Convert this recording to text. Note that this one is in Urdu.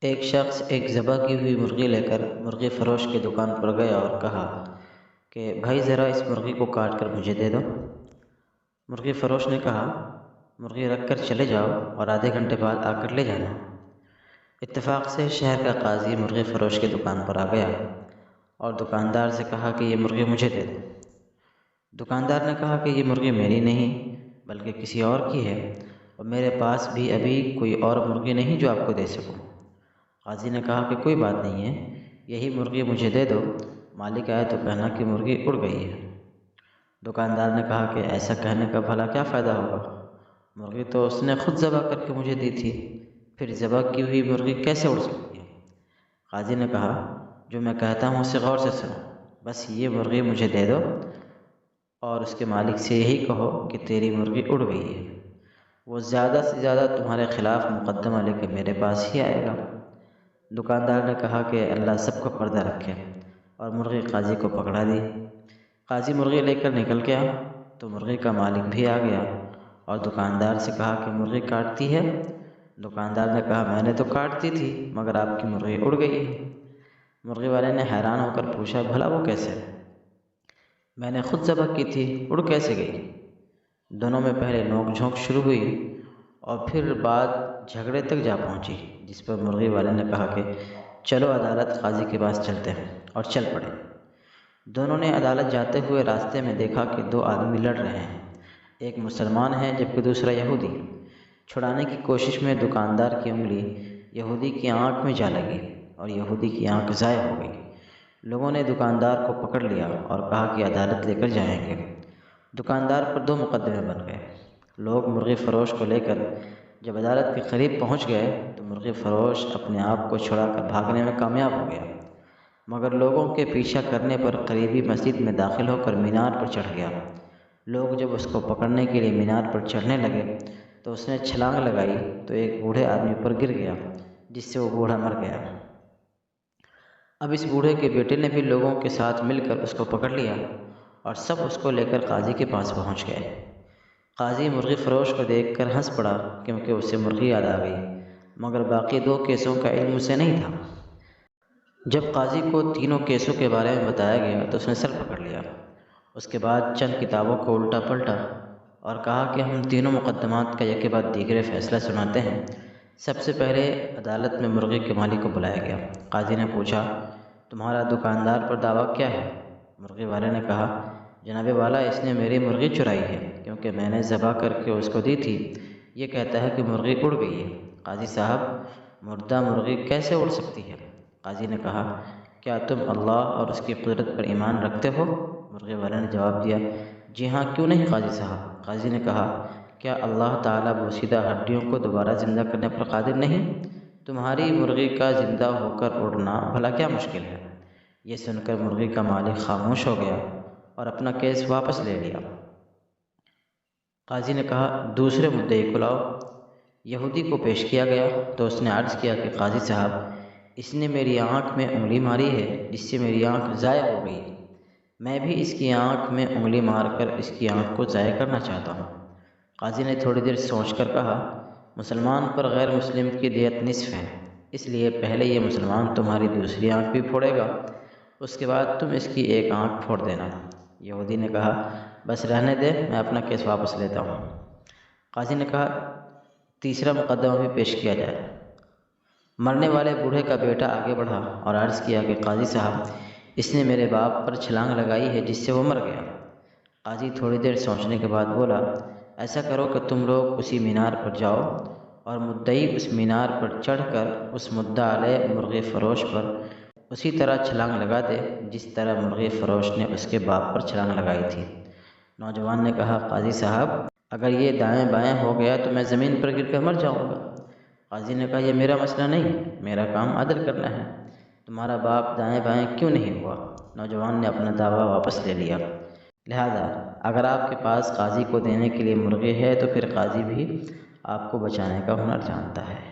ایک شخص ایک ذبح کی ہوئی مرغی لے کر مرغی فروش کی دکان پر گیا اور کہا کہ بھائی ذرا اس مرغی کو کاٹ کر مجھے دے دو۔ مرغی فروش نے کہا مرغی رکھ کر چلے جاؤ اور آدھے گھنٹے بعد آ کر لے جانا۔ اتفاق سے شہر کا قاضی مرغی فروش کی دکان پر آ گیا اور دکاندار سے کہا کہ یہ مرغی مجھے دے دو۔ دکاندار نے کہا کہ یہ مرغی میری نہیں بلکہ کسی اور کی ہے اور میرے پاس بھی ابھی کوئی اور مرغی نہیں جو آپ کو دے سکوں۔ قاضی نے کہا کہ کوئی بات نہیں ہے، یہی مرغی مجھے دے دو، مالک آئے تو کہنا کہ مرغی اڑ گئی ہے۔ دکاندار نے کہا کہ ایسا کہنے کا بھلا کیا فائدہ ہوگا، مرغی تو اس نے خود ذبح کر کے مجھے دی تھی، پھر ذبح کی ہوئی مرغی کیسے اڑ سکتی ہے؟ قاضی نے کہا جو میں کہتا ہوں اسے غور سے سنو، بس یہ مرغی مجھے دے دو اور اس کے مالک سے یہی کہو کہ تیری مرغی اڑ گئی ہے، وہ زیادہ سے زیادہ تمہارے خلاف مقدمہ لے کے میرے پاس ہی آئے گا۔ دکاندار نے کہا کہ اللہ سب کو پردہ رکھے اور مرغی قاضی کو پکڑا دی۔ قاضی مرغی لے کر نکل گیا تو مرغی کا مالک بھی آ گیا اور دکاندار سے کہا کہ مرغی کاٹتی ہے؟ دکاندار نے کہا میں نے تو کاٹ دی تھی مگر آپ کی مرغی اڑ گئی ہے۔ مرغی والے نے حیران ہو کر پوچھا بھلا وہ کیسے؟ میں نے خود ذبح کی تھی، اڑ کیسے گئی؟ دونوں میں پہلے نوک جھونک شروع ہوئی اور پھر بعد جھگڑے تک جا پہنچی، جس پر مرغی والے نے کہا کہ چلو عدالت قاضی کے پاس چلتے ہیں، اور چل پڑے۔ دونوں نے عدالت جاتے ہوئے راستے میں دیکھا کہ دو آدمی لڑ رہے ہیں، ایک مسلمان ہے جبکہ دوسرا یہودی۔ چھڑانے کی کوشش میں دکاندار کی انگلی یہودی کی آنکھ میں جا لگی اور یہودی کی آنکھ ضائع ہو گئی۔ لوگوں نے دکاندار کو پکڑ لیا اور کہا کہ عدالت لے کر جائیں گے۔ دکاندار پر دو مقدمے بن گئے۔ لوگ مرغی فروش کو لے کر جب عدالت کے قریب پہنچ گئے تو مرغی فروش اپنے آپ کو چھڑا کر بھاگنے میں کامیاب ہو گیا، مگر لوگوں کے پیچھا کرنے پر قریبی مسجد میں داخل ہو کر مینار پر چڑھ گیا۔ لوگ جب اس کو پکڑنے کے لیے مینار پر چڑھنے لگے تو اس نے چھلانگ لگائی تو ایک بوڑھے آدمی پر گر گیا جس سے وہ بوڑھا مر گیا۔ اب اس بوڑھے کے بیٹے نے بھی لوگوں کے ساتھ مل کر اس کو پکڑ لیا اور سب اس کو لے کر قاضی کے پاس پہنچ گئے۔ قاضی مرغی فروش کو دیکھ کر ہنس پڑا کیونکہ اسے مرغی یاد آ گئی، مگر باقی دو کیسوں کا علم اسے نہیں تھا۔ جب قاضی کو تینوں کیسوں کے بارے میں بتایا گیا تو اس نے سر پکڑ لیا۔ اس کے بعد چند کتابوں کو الٹا پلٹا اور کہا کہ ہم تینوں مقدمات کا یکے بعد دیگرے فیصلہ سناتے ہیں۔ سب سے پہلے عدالت میں مرغی کے مالک کو بلایا گیا۔ قاضی نے پوچھا تمہارا دکاندار پر دعویٰ کیا ہے؟ مرغی والے نے کہا جناب والا اس نے میری مرغی چرائی ہے کیونکہ میں نے ذبح کر کے اس کو دی تھی، یہ کہتا ہے کہ مرغی اڑ گئی ہے۔ قاضی صاحب مردہ مرغی کیسے اڑ سکتی ہے؟ قاضی نے کہا کیا تم اللہ اور اس کی قدرت پر ایمان رکھتے ہو؟ مرغی والے نے جواب دیا جی ہاں کیوں نہیں قاضی صاحب۔ قاضی نے کہا کیا اللہ تعالیٰ بوسیدہ ہڈیوں کو دوبارہ زندہ کرنے پر قادر نہیں؟ تمہاری مرغی کا زندہ ہو کر اڑنا بھلا کیا مشکل ہے؟ یہ سن کر مرغی کا مالک خاموش ہو گیا اور اپنا کیس واپس لے لیا۔ قاضی نے کہا دوسرے مدعی کو لاؤ۔ یہودی کو پیش کیا گیا تو اس نے عرض کیا کہ قاضی صاحب اس نے میری آنکھ میں انگلی ماری ہے جس سے میری آنکھ ضائع ہو گئی، میں بھی اس کی آنکھ میں انگلی مار کر اس کی آنکھ کو ضائع کرنا چاہتا ہوں۔ قاضی نے تھوڑی دیر سوچ کر کہا مسلمان پر غیر مسلم کی دیت نصف ہے، اس لیے پہلے یہ مسلمان تمہاری دوسری آنکھ بھی پھوڑے گا، اس کے بعد تم اس کی ایک آنکھ پھوڑ دینا۔ یہودی نے کہا بس رہنے دے، میں اپنا کیس واپس لیتا ہوں۔ قاضی نے کہا تیسرا مقدمہ بھی پیش کیا جائے۔ مرنے والے بوڑھے کا بیٹا آگے بڑھا اور عرض کیا کہ قاضی صاحب اس نے میرے باپ پر چھلانگ لگائی ہے جس سے وہ مر گیا۔ قاضی تھوڑی دیر سوچنے کے بعد بولا ایسا کرو کہ تم لوگ اسی مینار پر جاؤ اور مدعی اس مینار پر چڑھ کر اس مدعا علیہ مرغی فروش پر اسی طرح چھلانگ لگا دے جس طرح مرغی فروش نے اس کے باپ پر چھلانگ لگائی تھی۔ نوجوان نے کہا قاضی صاحب اگر یہ دائیں بائیں ہو گیا تو میں زمین پر گر کر مر جاؤں گا۔ قاضی نے کہا یہ میرا مسئلہ نہیں، میرا کام عدل کرنا ہے، تمہارا باپ دائیں بائیں کیوں نہیں ہوا؟ نوجوان نے اپنا دعویٰ واپس لے لیا۔ لہذا اگر آپ کے پاس قاضی کو دینے کے لیے مرغی ہے تو پھر قاضی بھی آپ کو بچانے کا ہنر جانتا ہے۔